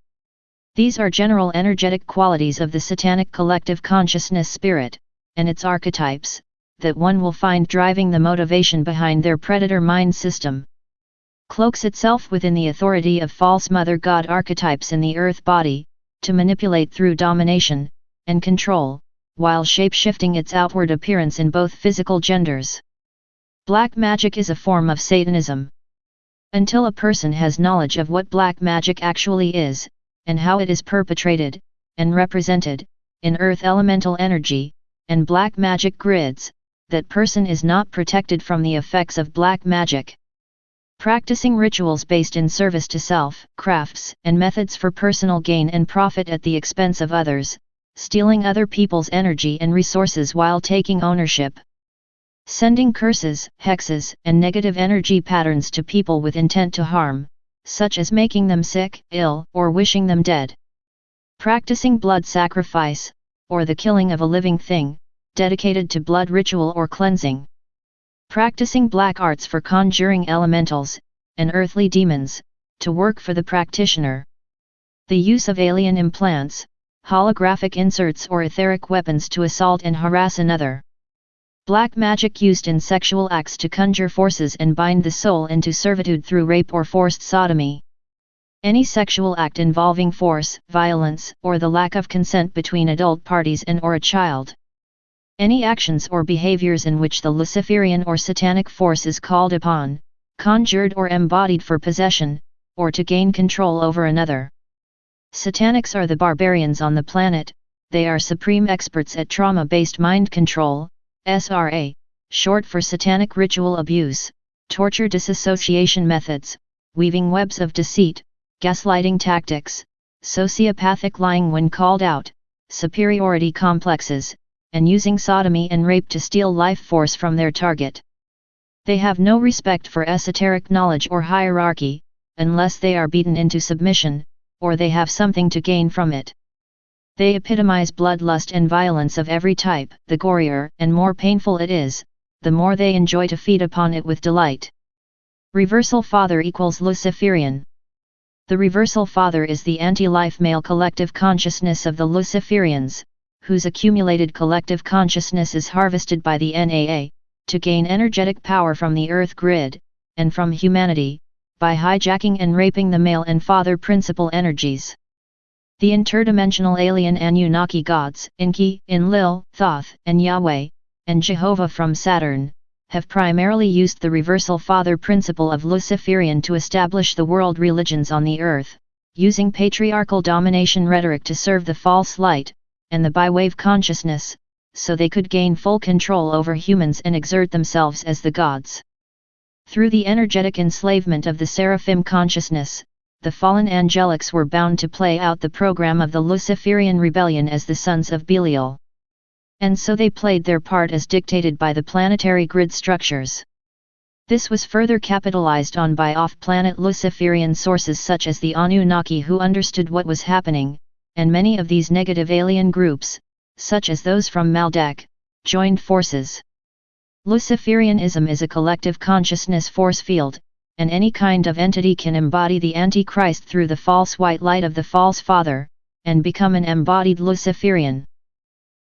A: These are general energetic qualities of the satanic collective consciousness spirit, and its archetypes, that one will find driving the motivation behind their predator mind system. Cloaks itself within the authority of false mother god archetypes in the earth body, to manipulate through domination, and control, while shape-shifting its outward appearance in both physical genders. Black magic is a form of Satanism. Until a person has knowledge of what black magic actually is, and how it is perpetrated, and represented, in earth elemental energy, and black magic grids, that person is not protected from the effects of black magic. Practicing rituals based in service to self, crafts and methods for personal gain and profit at the expense of others, stealing other people's energy and resources while taking ownership. Sending curses, hexes, and negative energy patterns to people with intent to harm, such as making them sick, ill, or wishing them dead. Practicing blood sacrifice, or the killing of a living thing, dedicated to blood ritual or cleansing. Practicing black arts for conjuring elementals, and earthly demons, to work for the practitioner. The use of alien implants, holographic inserts or etheric weapons to assault and harass another. Black magic used in sexual acts to conjure forces and bind the soul into servitude through rape or forced sodomy. Any sexual act involving force, violence, or the lack of consent between adult parties and/or a child. Any actions or behaviors in which the Luciferian or satanic force is called upon, conjured or embodied for possession, or to gain control over another. Satanics are the barbarians on the planet. They are supreme experts at trauma-based mind control, SRA, short for satanic ritual abuse, torture disassociation methods, weaving webs of deceit, gaslighting tactics, sociopathic lying when called out, superiority complexes, and using sodomy and rape to steal life force from their target. They have no respect for esoteric knowledge or hierarchy, unless they are beaten into submission, or they have something to gain from it. They epitomize bloodlust and violence of every type. The gorier and more painful it is, the more they enjoy to feed upon it with delight. Reversal Father equals Luciferian. The Reversal Father is the anti-life male collective consciousness of the Luciferians, whose accumulated collective consciousness is harvested by the NAA, to gain energetic power from the Earth grid, and from humanity, by hijacking and raping the male and father principal energies. The interdimensional alien Anunnaki gods, Enki, Enlil, Thoth, and Yahweh, and Jehovah from Saturn, have primarily used the Reversal Father principle of Luciferian to establish the world religions on the Earth, using patriarchal domination rhetoric to serve the false light, and the bi-wave consciousness, so they could gain full control over humans and exert themselves as the gods. Through the energetic enslavement of the seraphim consciousness, the fallen angelics were bound to play out the program of the Luciferian rebellion as the sons of Belial. And so they played their part as dictated by the planetary grid structures. This was further capitalized on by off-planet Luciferian sources such as the Anunnaki, who understood what was happening, and many of these negative alien groups, such as those from Maldek, joined forces. Luciferianism is a collective consciousness force field, and any kind of entity can embody the Antichrist through the false white light of the false father, and become an embodied Luciferian.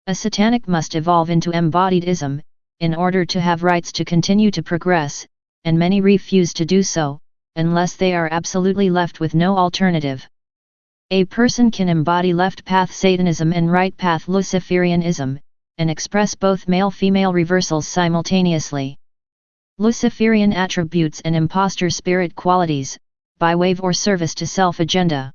A: A satanic must evolve into embodiedism, in order to have rights to continue to progress, and many refuse to do so, unless they are absolutely left with no alternative. A person can embody left path Satanism and right path Luciferianism, and express both male-female reversals simultaneously. Luciferian attributes and imposter spirit qualities, by wave or service to self agenda.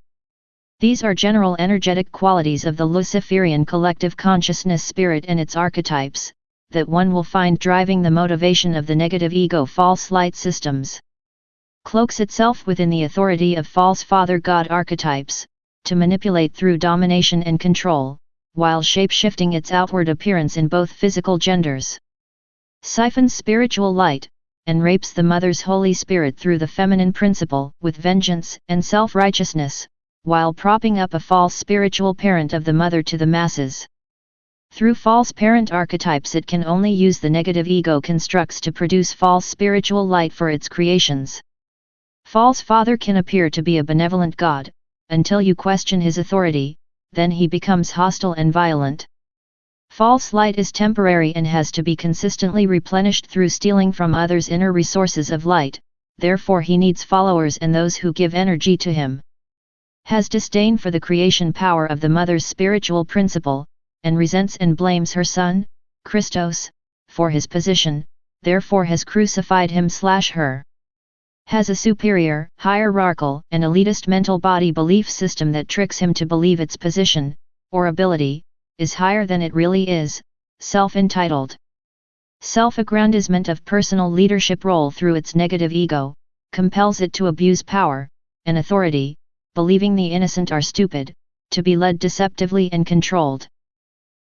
A: These are general energetic qualities of the Luciferian collective consciousness spirit and its archetypes, that one will find driving the motivation of the negative ego false light systems. Cloaks itself within the authority of false father god archetypes, to manipulate through domination and control, while shape-shifting its outward appearance in both physical genders. Siphons spiritual light, and rapes the mother's Holy Spirit through the feminine principle with vengeance and self-righteousness, while propping up a false spiritual parent of the mother to the masses. Through false parent archetypes it can only use the negative ego constructs to produce false spiritual light for its creations. False father can appear to be a benevolent god, until you question his authority, then he becomes hostile and violent. False light is temporary and has to be consistently replenished through stealing from others' inner resources of light, therefore he needs followers and those who give energy to him. Has disdain for the creation power of the mother's spiritual principle, and resents and blames her son, Christos, for his position, therefore has crucified him/her. Has a superior, hierarchical, and elitist mental body belief system that tricks him to believe its position, or ability, is higher than it really is, self-entitled. Self-aggrandizement of personal leadership role through its negative ego, compels it to abuse power, and authority, believing the innocent are stupid, to be led deceptively and controlled.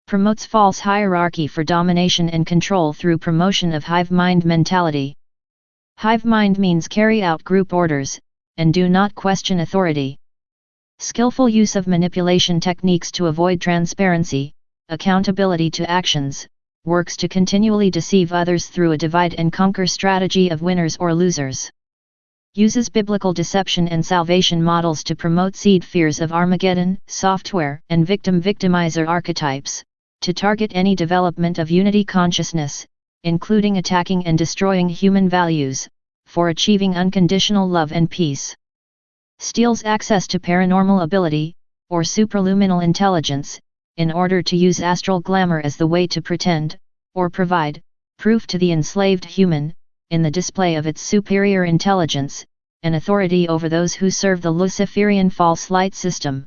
A: Promotes false hierarchy for domination and control through promotion of hive mind mentality. Hive mind means carry out group orders, and do not question authority. Skillful use of manipulation techniques to avoid transparency, accountability to actions, works to continually deceive others through a divide and conquer strategy of winners or losers. Uses biblical deception and salvation models to promote seed fears of Armageddon, software, and victim-victimizer archetypes, to target any development of unity consciousness, including attacking and destroying human values, for achieving unconditional love and peace. Steals access to paranormal ability, or superluminal intelligence, in order to use astral glamour as the way to pretend, or provide, proof to the enslaved human, in the display of its superior intelligence, and authority over those who serve the Luciferian false light system.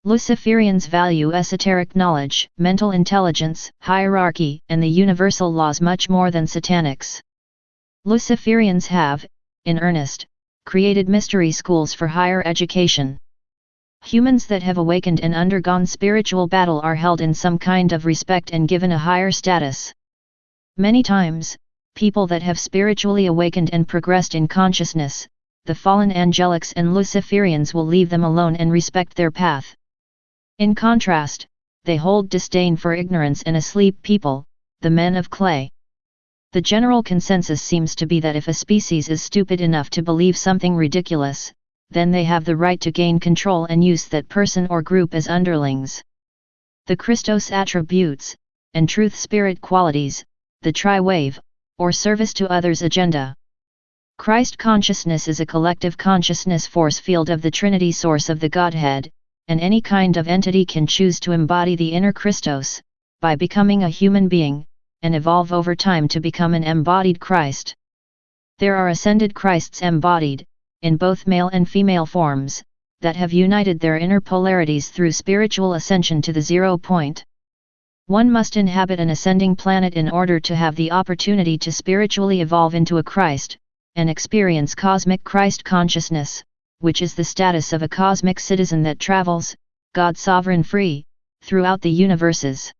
A: Luciferians value esoteric knowledge, mental intelligence, hierarchy, and the universal laws much more than Satanics. Luciferians have, in earnest, created mystery schools for higher education. Humans that have awakened and undergone spiritual battle are held in some kind of respect and given a higher status. Many times, people that have spiritually awakened and progressed in consciousness, the fallen angelics and Luciferians will leave them alone and respect their path. In contrast, they hold disdain for ignorance and asleep people, the men of clay. The general consensus seems to be that if a species is stupid enough to believe something ridiculous, then they have the right to gain control and use that person or group as underlings. The Christos attributes, and truth spirit qualities, the tri-wave, or service to others agenda. Christ consciousness is a collective consciousness force field of the Trinity source of the Godhead, and any kind of entity can choose to embody the inner Christos, by becoming a human being, and evolve over time to become an embodied Christ. There are ascended Christs embodied, in both male and female forms, that have united their inner polarities through spiritual ascension to the 0 point. One must inhabit an ascending planet in order to have the opportunity to spiritually evolve into a Christ, and experience cosmic Christ consciousness, which is the status of a cosmic citizen that travels, God sovereign free, throughout the universes.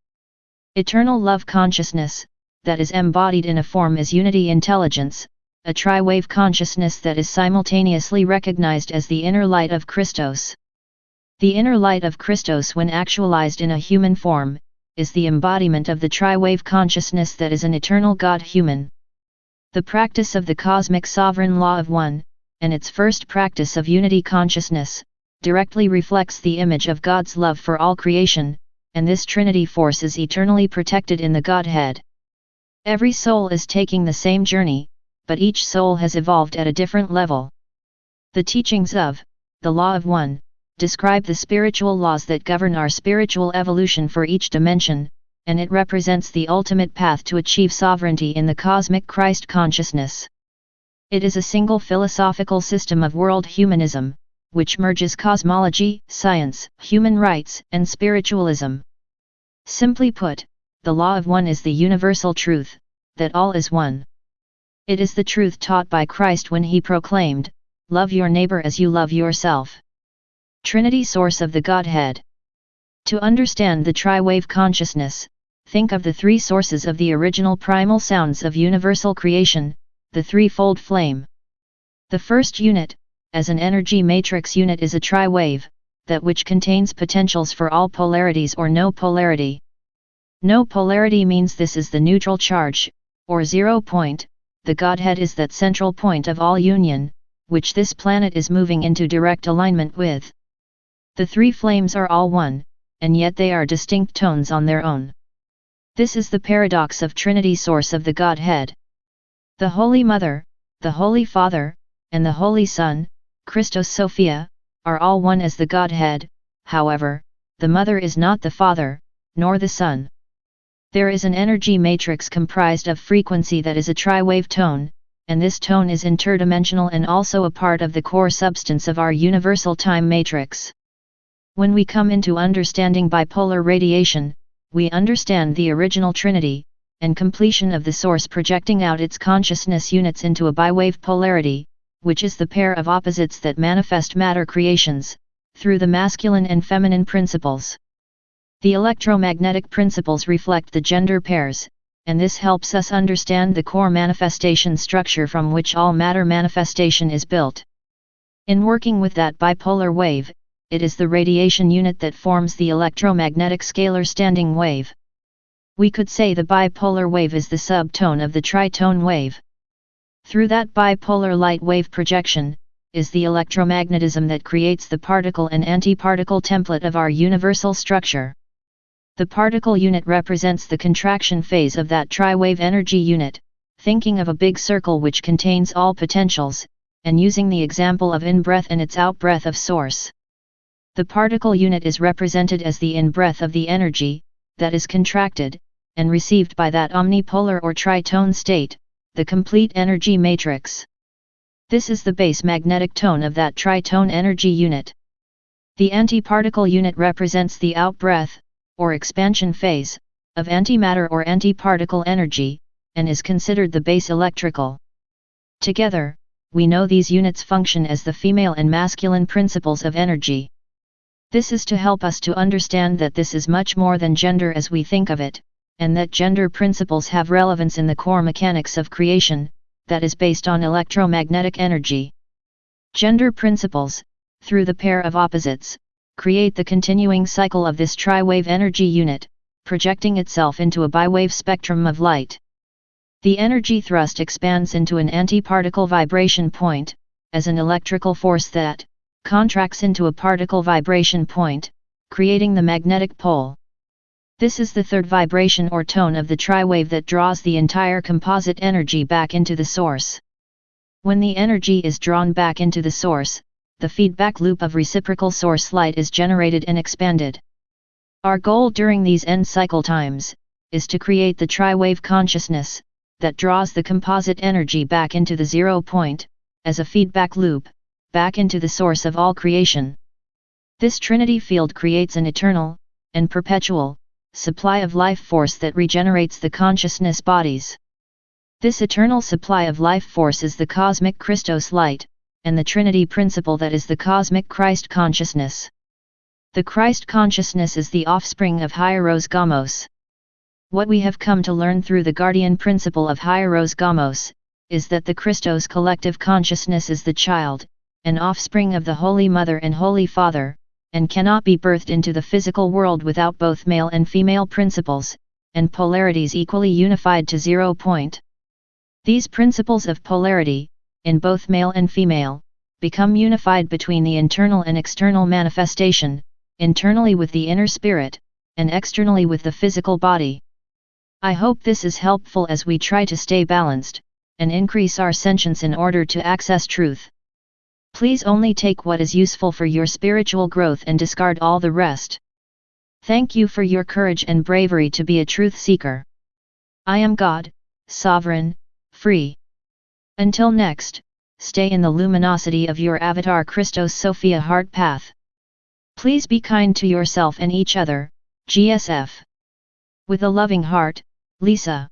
A: Eternal love consciousness, that is embodied in a form is unity intelligence, a tri-wave consciousness that is simultaneously recognized as the inner light of Christos. The inner light of Christos, when actualized in a human form, is the embodiment of the tri-wave consciousness that is an eternal God-human. The practice of the cosmic sovereign law of one, and its first practice of unity consciousness, directly reflects the image of God's love for all creation, and this Trinity force is eternally protected in the Godhead. Every soul is taking the same journey, but each soul has evolved at a different level. The teachings of the Law of One describe the spiritual laws that govern our spiritual evolution for each dimension, and it represents the ultimate path to achieve sovereignty in the cosmic Christ consciousness. It is a single philosophical system of world humanism, which merges cosmology, science, human rights, and spiritualism. Simply put, the Law of One is the universal truth, that all is one. It is the truth taught by Christ when he proclaimed, "Love your neighbor as you love yourself." Trinity source of the Godhead. To understand the tri-wave consciousness, think of the three sources of the original primal sounds of universal creation, the threefold flame. The first unit, as an energy matrix unit, is a tri-wave, that which contains potentials for all polarities or no polarity. No polarity means this is the neutral charge, or 0 point. The Godhead is that central point of all union, which this planet is moving into direct alignment with. The three flames are all one, and yet they are distinct tones on their own. This is the paradox of Trinity source of the Godhead. The Holy Mother, the Holy Father, and the Holy Son, Christos Sophia, are all one as the Godhead. However, the Mother is not the Father, nor the Son. There is an energy matrix comprised of frequency that is a tri-wave tone, and this tone is interdimensional and also a part of the core substance of our universal time matrix. When we come into understanding bipolar radiation, we understand the original Trinity, and completion of the source projecting out its consciousness units into a biwave polarity, which is the pair of opposites that manifest matter creations, through the masculine and feminine principles. The electromagnetic principles reflect the gender pairs, and this helps us understand the core manifestation structure from which all matter manifestation is built. In working with that bipolar wave, it is the radiation unit that forms the electromagnetic scalar standing wave. We could say the bipolar wave is the subtone of the tritone wave. Through that bipolar light wave projection, is the electromagnetism that creates the particle and antiparticle template of our universal structure. The particle unit represents the contraction phase of that tri-wave energy unit, thinking of a big circle which contains all potentials, and using the example of in-breath and its out-breath of source. The particle unit is represented as the in-breath of the energy, that is contracted, and received by that omnipolar or tritone state, the complete energy matrix. This is the base magnetic tone of that tritone energy unit. The antiparticle unit represents the out-breath, or expansion phase, of antimatter or antiparticle energy, and is considered the base electrical. Together, we know these units function as the female and masculine principles of energy. This is to help us to understand that this is much more than gender as we think of it, and that gender principles have relevance in the core mechanics of creation, that is based on electromagnetic energy. Gender principles, through the pair of opposites, create the continuing cycle of this tri-wave energy unit, projecting itself into a bi-wave spectrum of light. The energy thrust expands into an antiparticle vibration point, as an electrical force that contracts into a particle vibration point, creating the magnetic pole. This is the third vibration or tone of the tri-wave that draws the entire composite energy back into the source. When the energy is drawn back into the source, the feedback loop of reciprocal source light is generated and expanded. Our goal during these end cycle times is to create the tri-wave consciousness that draws the composite energy back into the 0 point, as a feedback loop, back into the source of all creation. This Trinity field creates an eternal, and perpetual, supply of life force that regenerates the consciousness bodies. This eternal supply of life force is the cosmic Christos light, and the Trinity principle that is the cosmic Christ consciousness. The Christ consciousness is the offspring of Hieros Gamos. What we have come to learn through the guardian principle of Hieros Gamos, is that the Christos collective consciousness is the child, an offspring of the Holy Mother and Holy Father, and cannot be birthed into the physical world without both male and female principles, and polarities equally unified to 0 point. These principles of polarity, in both male and female, become unified between the internal and external manifestation, internally with the inner spirit, and externally with the physical body. I hope this is helpful as we try to stay balanced, and increase our sentience in order to access truth. Please only take what is useful for your spiritual growth and discard all the rest. Thank you for your courage and bravery to be a truth seeker. I am God, sovereign, free. Until next, stay in the luminosity of your avatar Christos Sophia heart path. Please be kind to yourself and each other, GSF. With a loving heart, Lisa.